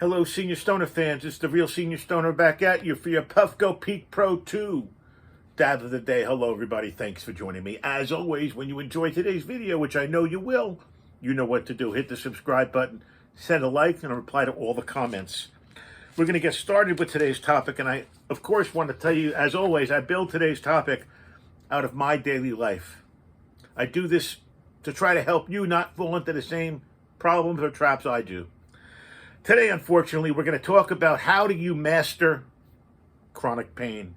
Hello, Senior Stoner fans. It's the real Senior Stoner back at you for your Puffco Peak Pro 2 dab of the day. Hello, everybody. Thanks for joining me. As always, when you enjoy today's video, which I know you will, you know what to do. Hit the subscribe button, send a like, and reply to all the comments. We're going to get started with today's topic, and I, of course, want to tell you, as always, I build today's topic out of my daily life. I do this to try to help you not fall into the same problems or traps I do. Today, unfortunately, we're going to talk about how do you master chronic pain?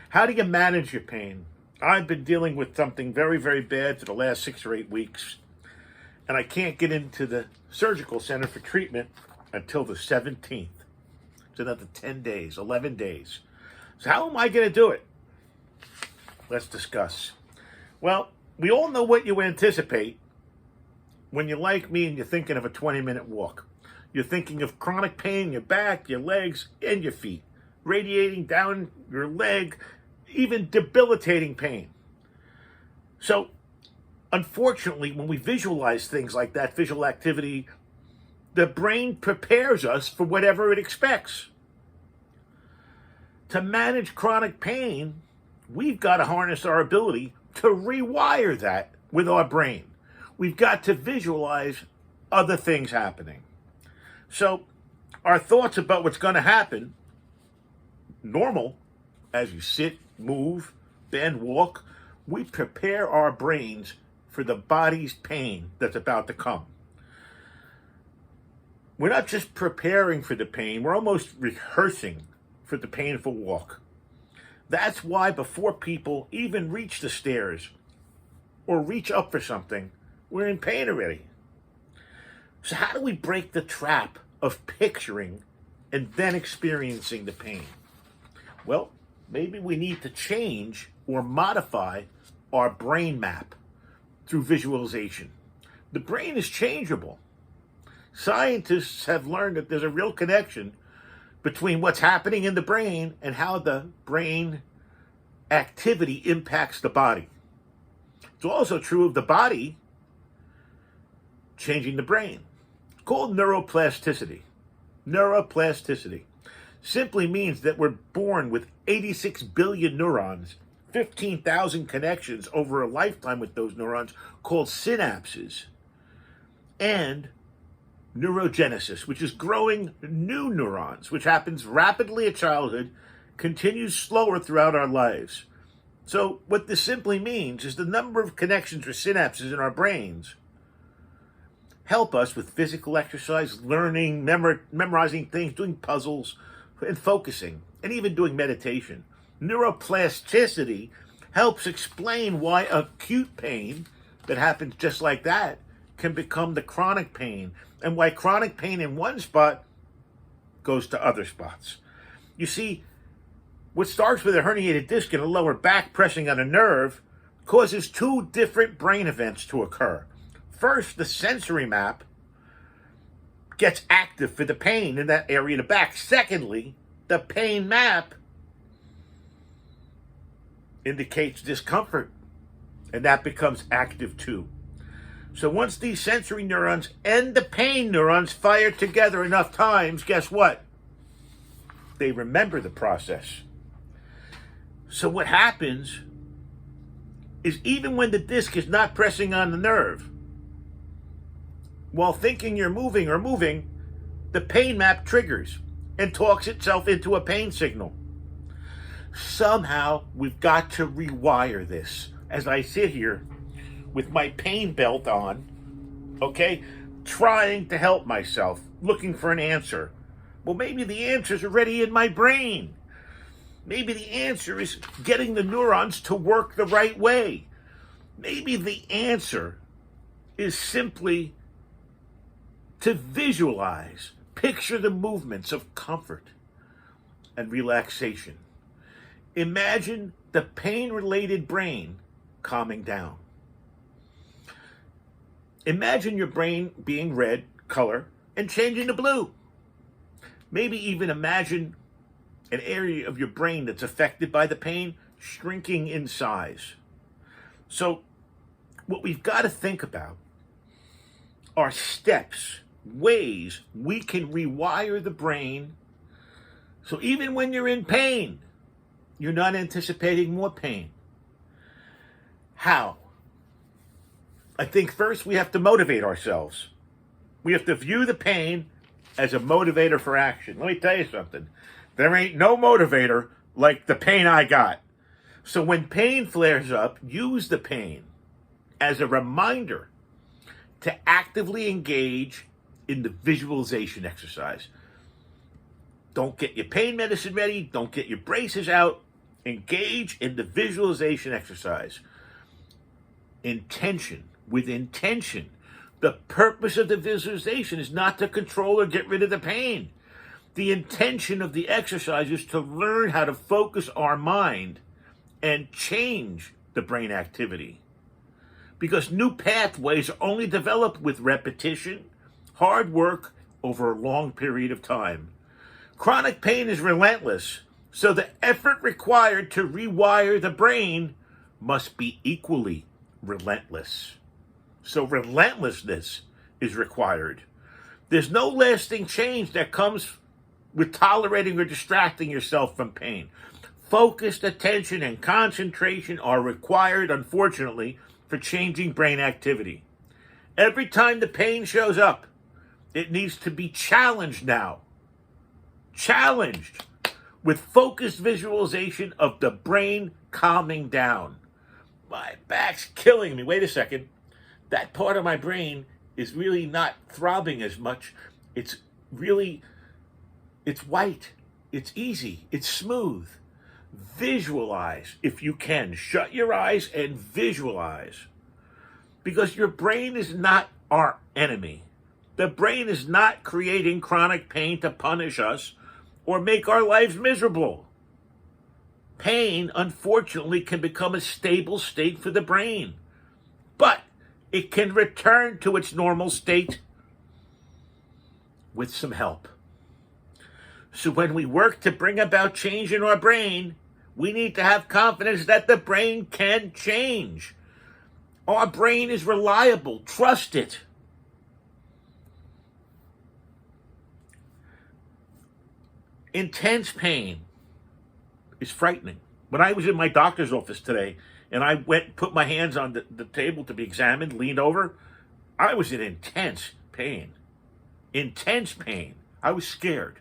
How do you manage your pain? I've been dealing with something very, very bad for the last 6 or 8 weeks, and I can't get into the surgical center for treatment until the 17th. It's another 10 days, 11 days. So how am I going to do it? Let's discuss. Well, we all know what you anticipate when you're like me and you're thinking of a 20-minute walk. You're thinking of chronic pain in your back, your legs, and your feet, radiating down your leg, even debilitating pain. So, unfortunately, when we visualize things like that, visual activity, the brain prepares us for whatever it expects. To manage chronic pain, we've got to harness our ability to rewire that with our brain. We've got to visualize other things happening. So our thoughts about what's going to happen, normal, as you sit, move, bend, walk, we prepare our brains for the body's pain that's about to come. We're not just preparing for the pain, we're almost rehearsing for the painful walk. That's why before people even reach the stairs or reach up for something, we're in pain already. So how do we break the trap of picturing and then experiencing the pain? Well, maybe we need to change or modify our brain map through visualization. The brain is changeable. Scientists have learned that there's a real connection between what's happening in the brain and how the brain activity impacts the body. It's also true of the body changing the brain. It's called neuroplasticity. Neuroplasticity simply means that we're born with 86 billion neurons, 15,000 connections over a lifetime with those neurons called synapses, and neurogenesis, which is growing new neurons, which happens rapidly at childhood, continues slower throughout our lives. So what this simply means is the number of connections or synapses in our brains help us with physical exercise, learning, memorizing things, doing puzzles, and focusing, and even doing meditation. Neuroplasticity helps explain why acute pain that happens just like that can become the chronic pain, and why chronic pain in one spot goes to other spots. You see, what starts with a herniated disc in a lower back pressing on a nerve causes 2 different brain events to occur. First, the sensory map gets active for the pain in that area of the back. Secondly, the pain map indicates discomfort, and that becomes active too. So once these sensory neurons and the pain neurons fire together enough times, guess what? They remember the process. So what happens is even when the disc is not pressing on the nerve, while thinking you're moving or moving, the pain map triggers and talks itself into a pain signal. Somehow, we've got to rewire this. As I sit here with my pain belt on, okay, trying to help myself, looking for an answer. Well, maybe the answer's already in my brain. Maybe the answer is getting the neurons to work the right way. Maybe the answer is simply to visualize, picture the movements of comfort and relaxation. Imagine the pain-related brain calming down. Imagine your brain being red color and changing to blue. Maybe even imagine an area of your brain that's affected by the pain shrinking in size. So what we've got to think about are steps ways we can rewire the brain so even when you're in pain, you're not anticipating more pain. How? I think first we have to motivate ourselves. We have to view the pain as a motivator for action. Let me tell you something. There ain't no motivator like the pain I got. So when pain flares up, use the pain as a reminder to actively engage in the visualization exercise. Don't get your pain medicine ready. Don't get your braces out. Engage in the visualization exercise. Intention. With intention. The purpose of the visualization is not to control or get rid of the pain. The intention of the exercise is to learn how to focus our mind and change the brain activity. Because new pathways are only developed with repetition, hard work over a long period of time. Chronic pain is relentless, so the effort required to rewire the brain must be equally relentless. So relentlessness is required. There's no lasting change that comes with tolerating or distracting yourself from pain. Focused attention and concentration are required, unfortunately, for changing brain activity. Every time the pain shows up, it needs to be challenged now. Challenged with focused visualization of the brain calming down. My back's killing me. Wait a second. That part of my brain is really not throbbing as much. It's white. It's easy. It's smooth. Visualize if you can. Shut your eyes and visualize. Because your brain is not our enemy. The brain is not creating chronic pain to punish us or make our lives miserable. Pain, unfortunately, can become a stable state for the brain. But it can return to its normal state with some help. So when we work to bring about change in our brain, we need to have confidence that the brain can change. Our brain is reliable. Trust it. Intense pain is frightening. When I was in my doctor's office today and I went and put my hands on the table to be examined, leaned over, I was in intense pain. Intense pain. I was scared.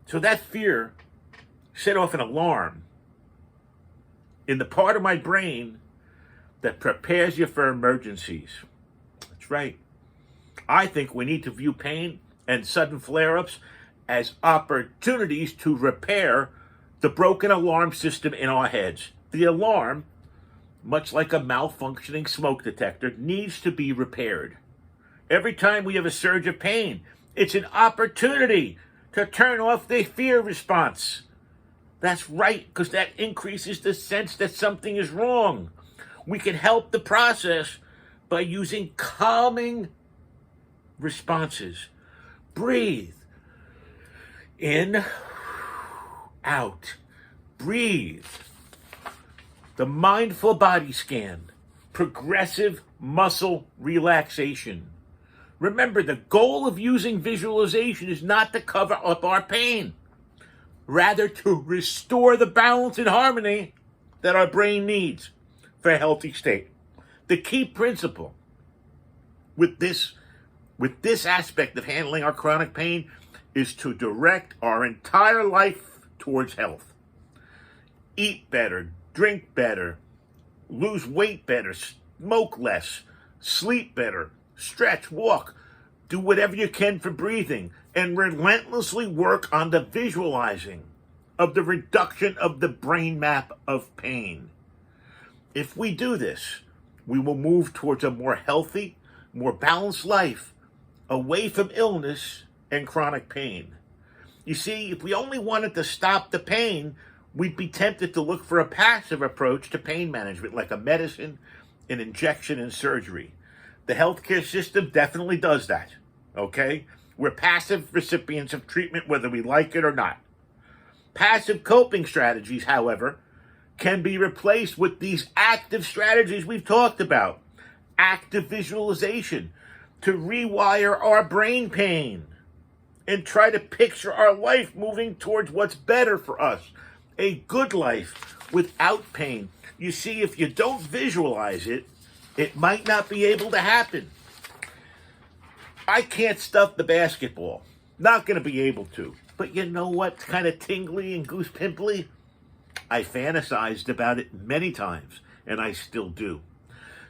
So that fear set off an alarm in the part of my brain that prepares you for emergencies. That's right. I think we need to view pain and sudden flare-ups as opportunities to repair the broken alarm system in our heads. The alarm, much like a malfunctioning smoke detector, needs to be repaired. Every time we have a surge of pain, it's an opportunity to turn off the fear response. That's right, because that increases the sense that something is wrong. We can help the process by using calming responses. Breathe. In, out. Breathe. The mindful body scan. Progressive muscle relaxation. Remember, the goal of using visualization is not to cover up our pain. Rather, to restore the balance and harmony that our brain needs for a healthy state. The key principle with this aspect of handling our chronic pain is to direct our entire life towards health. Eat better, drink better, lose weight better, smoke less, sleep better, stretch, walk, do whatever you can for breathing, and relentlessly work on the visualizing of the reduction of the brain map of pain. If we do this, we will move towards a more healthy, more balanced life, away from illness and chronic pain. You see, if we only wanted to stop the pain, we'd be tempted to look for a passive approach to pain management, like a medicine, an injection, and surgery. The healthcare system definitely does that, okay? We're passive recipients of treatment whether we like it or not. Passive coping strategies, however, can be replaced with these active strategies we've talked about. Active visualization. to rewire our brain pain and try to picture our life moving towards what's better for us. A good life without pain. You see, if you don't visualize it, it might not be able to happen. I can't stuff the basketball. Not going to be able to. But you know what's kind of tingly and goose pimply? I fantasized about it many times, and I still do.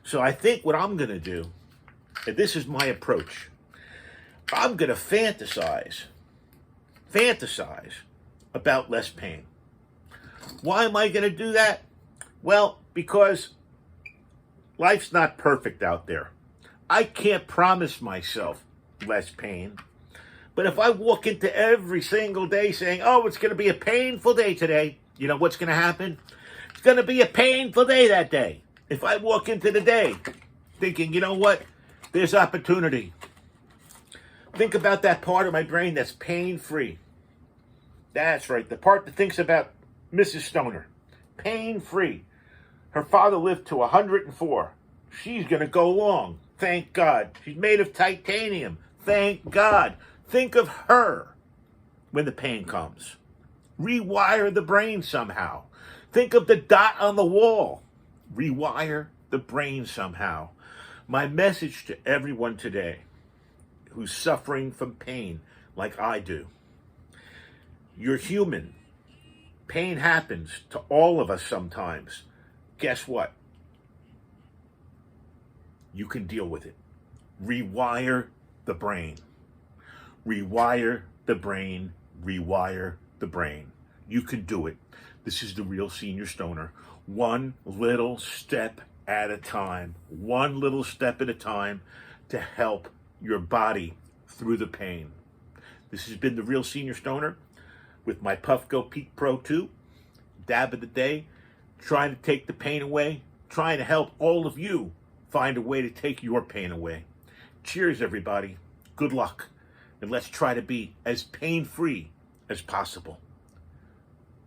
So I think what I'm going to do, and this is my approach, I'm going to fantasize about less pain. Why am I going to do that? Well, because life's not perfect out there. I can't promise myself less pain. But if I walk into every single day saying, oh, it's going to be a painful day today, you know what's going to happen? It's going to be a painful day that day. If I walk into the day thinking, you know what, there's opportunity. Think about that part of my brain that's pain-free. That's right, the part that thinks about Mrs. Stoner. Pain-free. Her father lived to 104. She's going to go long. Thank God. She's made of titanium. Thank God. Think of her when the pain comes. Rewire the brain somehow. Think of the dot on the wall. Rewire the brain somehow. My message to everyone today who's suffering from pain like I do. You're human. Pain happens to all of us sometimes. Guess what? You can deal with it. Rewire the brain. Rewire the brain. Rewire the brain. You can do it. This is the Real Senior Stoner. One little step at a time. One little step at a time to help your body through the pain. This has been the Real Senior Stoner with my Puffco Peak Pro 2. Dab of the day. Trying to take the pain away. Trying to help all of you find a way to take your pain away. Cheers, everybody. Good luck. And let's try to be as pain-free as possible.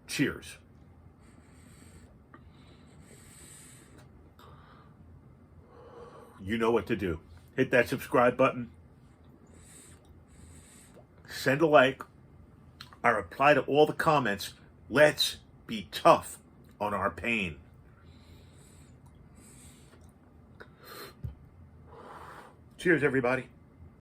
Cheers. You know what to do. Hit that subscribe button. Send a like. I reply to all the comments. Let's be tough on our pain. Cheers, everybody.